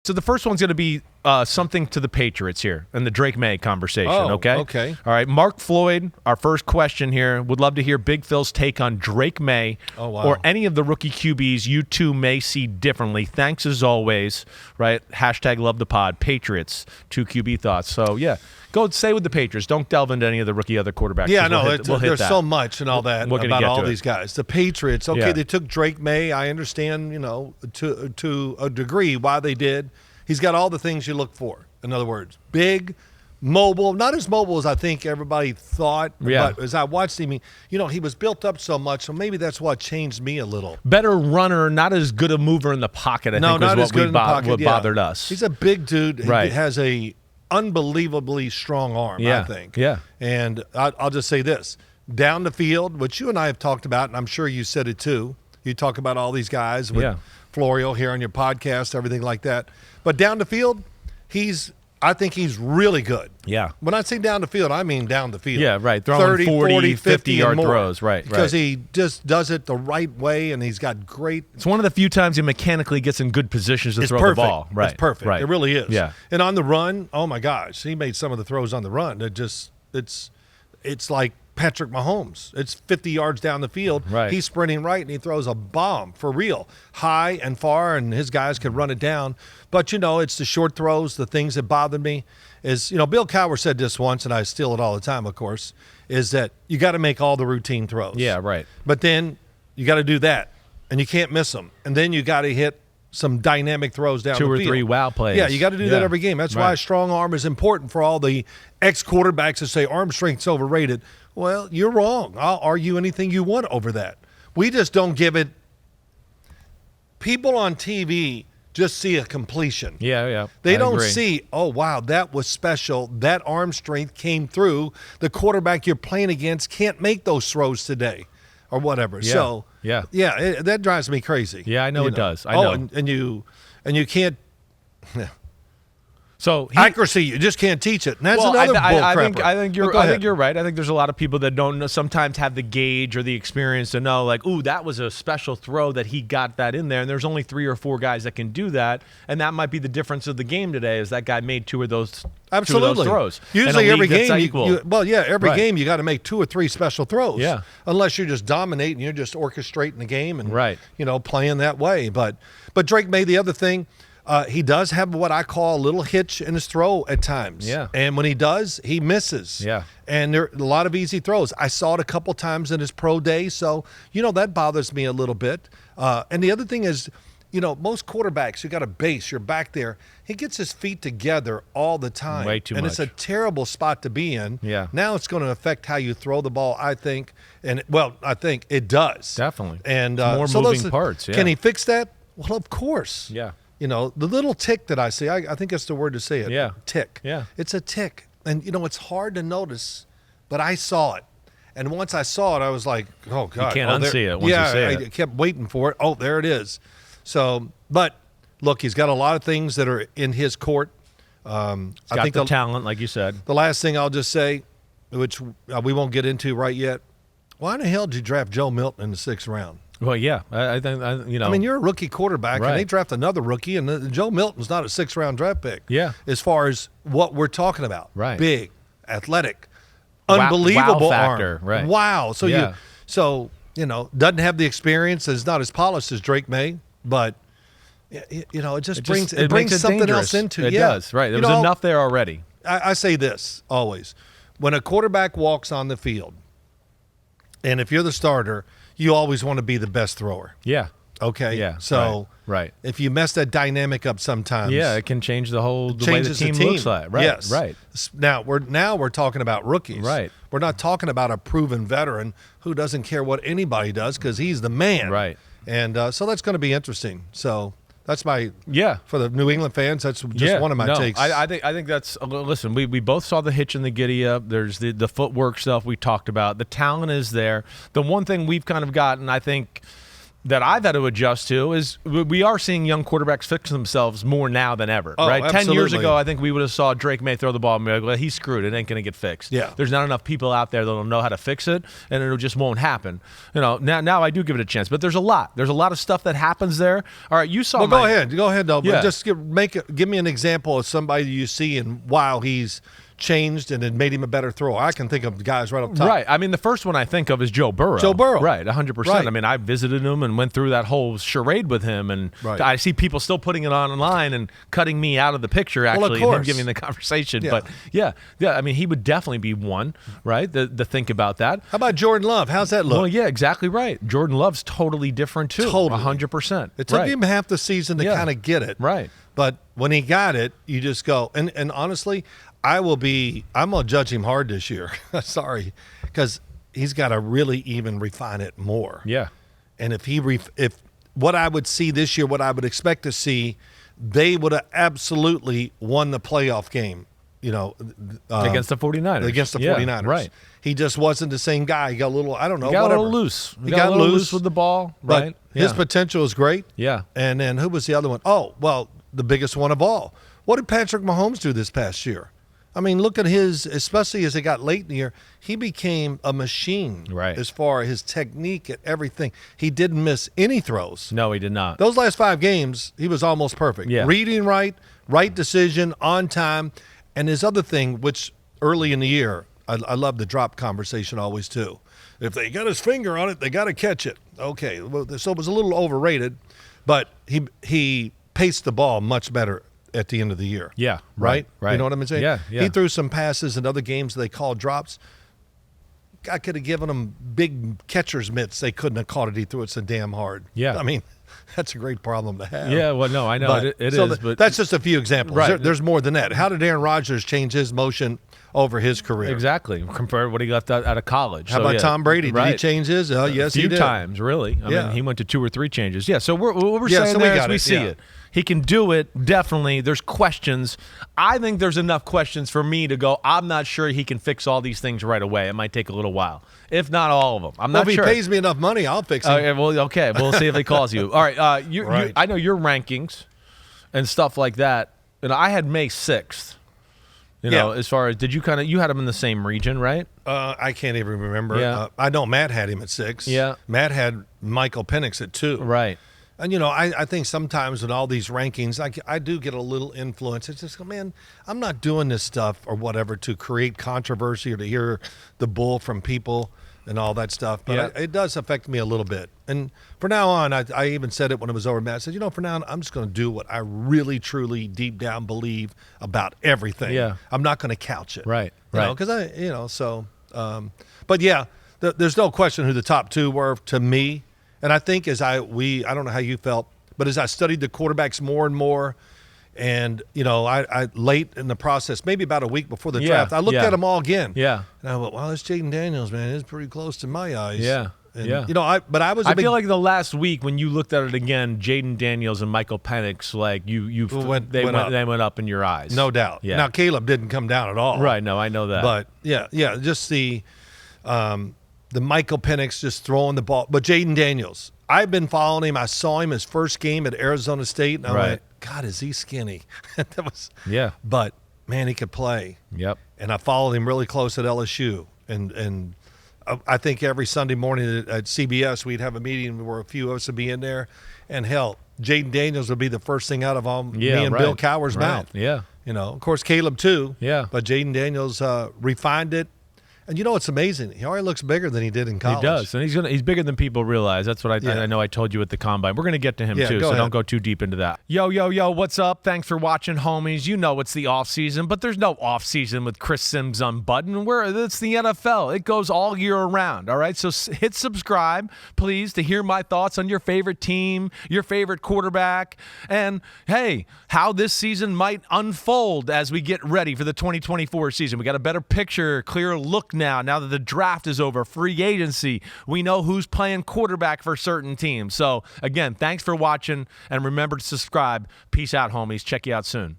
So the first one's going to be something to the Patriots here in the Drake Maye conversation, okay? Okay. All right, Mark Floyd, our first question here. Would love to hear Big Phil's take on Drake Maye or any of the rookie QBs you two may see differently. Thanks as always, right? Hashtag love the pod. Patriots, 2 QB thoughts. So, yeah, go stay with the Patriots. Don't delve into any of the rookie other quarterbacks. Yeah, no, we'll hit there's that. so much and all that We're gonna about get all to these it. guys. The Patriots, okay, Yeah. they took Drake Maye. I understand, to a degree why they did. He's got all the things you look for. In other words, big, mobile, not as mobile as I think everybody thought. Yeah. But as I watched him, he was built up so much, so maybe that's what changed me a little. Better runner, not as good a mover in the pocket, I think, not is as good in the pocket. what Yeah. bothered us. He's a big dude. Right. He has a unbelievably strong arm, I think. Yeah. And I'll just say this. Down the field, which you and I have talked about, and I'm sure you said it too. You talk about all these guys with Florio here on your podcast, everything like that. But down the field, I think he's really good. Yeah. When I say down the field, I mean down the field. Yeah, right. Throwing 40, 50-yard throws. Right. Because he just does it the right way, and he's got great. It's one of the few times he mechanically gets in good positions to throw the ball. Right. It's perfect. Right. It really is. Yeah. And on the run, oh my gosh, he made some of the throws on the run. It's like Patrick Mahomes. It's 50 yards down the field. Right. He's sprinting right, and he throws a bomb for real, high and far, and his guys can run it down. But, it's the short throws, the things that bothered me is, Bill Cowher said this once, and I steal it all the time, of course, is that you got to make all the routine throws. Yeah, right. But then you got to do that, and you can't miss them. And then you got to hit some dynamic throws down the field. 2 or 3 wow plays. Yeah, you got to do that every game. That's why a strong arm is important for all the ex-quarterbacks that say arm strength's overrated. Well, you're wrong. I'll argue anything you want over that. We just don't give it. People on TV just see a completion. Yeah. They I don't agree. see, oh, wow, that was special. That arm strength came through. The quarterback you're playing against can't make those throws today or whatever. Yeah. So, yeah, that drives me crazy. Yeah, I know it does. I know. And you can't. So accuracy, you just can't teach it. And that's another bull crapper. I think you're right. I think there's a lot of people that don't sometimes have the gauge or the experience to know, like, ooh, that was a special throw that he got that in there. And there's only 3 or 4 guys that can do that, and that might be the difference of the game today. Is that guy made 2 of those? Absolutely. 2 of those throws. Usually every game, every Right. game you got to make 2 or 3 special throws. Yeah. Unless you're just dominating, you're just orchestrating the game and Right. playing that way. But Drake Maye, the other thing. He does have what I call a little hitch in his throw at times. Yeah. And when he does, he misses. Yeah. And there are a lot of easy throws. I saw it a couple times in his pro day, so, that bothers me a little bit. And the other thing is, most quarterbacks, you got a base, you're back there. He gets his feet together all the time. Way too and much. It's a terrible spot to be in. Yeah. Now it's going to affect how you throw the ball, I think. And, I think it does. Definitely. And more moving parts, yeah. Can he fix that? Well, of course. Yeah. The little tick that I see, I think that's the word to say it. Yeah. Tick. Yeah. It's a tick. And, it's hard to notice, but I saw it. And once I saw it, I was like, oh, God. You can't unsee it once you see it. I kept waiting for it. Oh, there it is. So, but, look, he's got a lot of things that are in his court. I think the talent, like you said. The last thing I'll just say, which we won't get into right yet, why in the hell did you draft Joe Milton in the 6th round? Well, yeah, I think I mean, you're a rookie quarterback, Right. and they draft another rookie, and Joe Milton's not a 6th-round draft pick. Yeah. As far as what we're talking about, Right. Big, athletic, unbelievable wow factor, arm, right? Wow. So Yeah. doesn't have the experience, is not as polished as Drake Maye, but it just brings something dangerous. else into it. Does right. There was enough there already. I say this always: when a quarterback walks on the field, and if you're the starter, you always want to be the best thrower. Yeah. Okay. Yeah. So right. if you mess that dynamic up sometimes, Yeah, it can change the way the changes team looks like. Right. Yes. Right. Now we're talking about rookies. Right. We're not talking about a proven veteran who doesn't care what anybody does because he's the man. Right. And so that's going to be interesting. So that's my Yeah. for the New England fans. That's just one of my takes. I think that's listen. We both saw the hitch and the giddy up. There's the footwork stuff we talked about. The talent is there. The one thing we've kind of gotten, I think, that I've had to adjust to is we are seeing young quarterbacks fix themselves more now than ever, right? Absolutely. 10 years ago, I think we would have saw Drake Maye throw the ball and be like, well, he's screwed. It ain't going to get fixed. Yeah. There's not enough people out there that will know how to fix it, and it just won't happen. Now I do give it a chance, but there's a lot. There's a lot of stuff that happens there. All right, you saw Well, go ahead, though. Yeah. Just give me an example of somebody you see and wow, he's changed and it made him a better thrower. I can think of guys right up top. Right. I mean, the first one I think of is Joe Burrow. Right, 100%. Right. I mean, I visited him and went through that whole charade with him, and right. I see people still putting it online and cutting me out of the picture, actually, and him giving the conversation. Yeah. But, yeah, I mean, he would definitely be one, right, to think about that. How about Jordan Love? How's that look? Well, yeah, exactly right. Jordan Love's totally different, too. Totally. 100%. It took him half the season to kind of get it. Right. But when he got it, you just go. And honestly, I'm going to judge him hard this year. Sorry. Because he's got to really even refine it more. Yeah. And if what I would see this year, what I would expect to see, they would have absolutely won the playoff game, against the 49ers. Against the 49ers. Right. He just wasn't the same guy. He got a little, I don't know, He got whatever. a little loose. He got a little loose with the ball, right? But his potential is great. Yeah. And then who was the other one? Oh, well, the biggest one of all. What did Patrick Mahomes do this past year? I mean, look at his, especially as it got late in the year, he became a machine as far as his technique and everything. He didn't miss any throws. No, he did not. Those last 5 games, he was almost perfect. Yeah. Reading right decision, on time. And his other thing, which early in the year, I love the drop conversation always too. If they got his finger on it, they got to catch it. Okay, so it was a little overrated, but he paced the ball much better at the end of the year. Yeah. Right? Right. You know what I'm saying? Yeah. He threw some passes in other games they called drops. I could have given them big catcher's mitts. They couldn't have caught it. He threw it so damn hard. Yeah. I mean, that's a great problem to have. Yeah, well, no, I know But, it so is. But that's just a few examples. Right. There's more than that. How did Aaron Rodgers change his motion over his career? Exactly. Compared to what he got out of college. How about Tom Brady? Did he change his? Yes, he did. A few times, really. I mean, he went to 2 or 3 changes. Yeah, so what we're saying so there is we see it. He can do it, definitely. There's questions. I think there's enough questions for me to go, I'm not sure he can fix all these things right away. It might take a little while, if not all of them. I'm not sure. If he pays me enough money, I'll fix it. Okay, we'll see if he calls you. All right, Right. I know your rankings and stuff like that. And I had May 6th. As far as, you had him in the same region, right? I can't even remember. Yeah. I know Matt had him at 6. Yeah. Matt had Michael Penix at 2. Right. And, I think sometimes in all these rankings, I do get a little influence. It's just, man, I'm not doing this stuff or whatever to create controversy or to hear the bull from people and all that stuff. But it does affect me a little bit. And from now on, I even said it when it was over. Matt, I said, from now on, I'm just going to do what I really, truly, deep down believe about everything. Yeah. I'm not going to couch it. Right. Because but yeah, there's no question who the top 2 were to me. And I think I don't know how you felt, but as I studied the quarterbacks more and more, and I late in the process, maybe about a week before the draft, I looked at them all again. Yeah. And I went, wow, this Jaden Daniels, man, is pretty close to my eyes. Yeah. And, yeah. I feel like the last week when you looked at it again, Jaden Daniels and Michael Penix, like they went up in your eyes. No doubt. Yeah. Now Caleb didn't come down at all. Right. No, I know that. But just the Michael Penix just throwing the ball. But Jaden Daniels, I've been following him. I saw him his first game at Arizona State, and I went, God, is he skinny? But man, he could play. Yep. And I followed him really close at LSU, and I think every Sunday morning at CBS we'd have a meeting where a few of us would be in there, and hell, Jaden Daniels would be the first thing out of me and Bill Cowher's mouth. Yeah. Of course, Caleb too. Yeah. But Jaden Daniels refined it. And it's amazing. He already looks bigger than he did in college. He does, and he's bigger than people realize. That's what I know I told you at the Combine. We're going to get to him too, so don't go too deep into that. Yo, what's up? Thanks for watching, homies. You know it's the off-season, but there's no off-season with Chris Simms Unbuttoned. It's the NFL. It goes all year around, all right? So hit subscribe, please, to hear my thoughts on your favorite team, your favorite quarterback, and, hey, how this season might unfold as we get ready for the 2024 season. We got a better picture, clearer look now that the draft is over, free agency, we know who's playing quarterback for certain teams. So again, thanks for watching, and remember to subscribe. Peace out, homies. Check you out soon.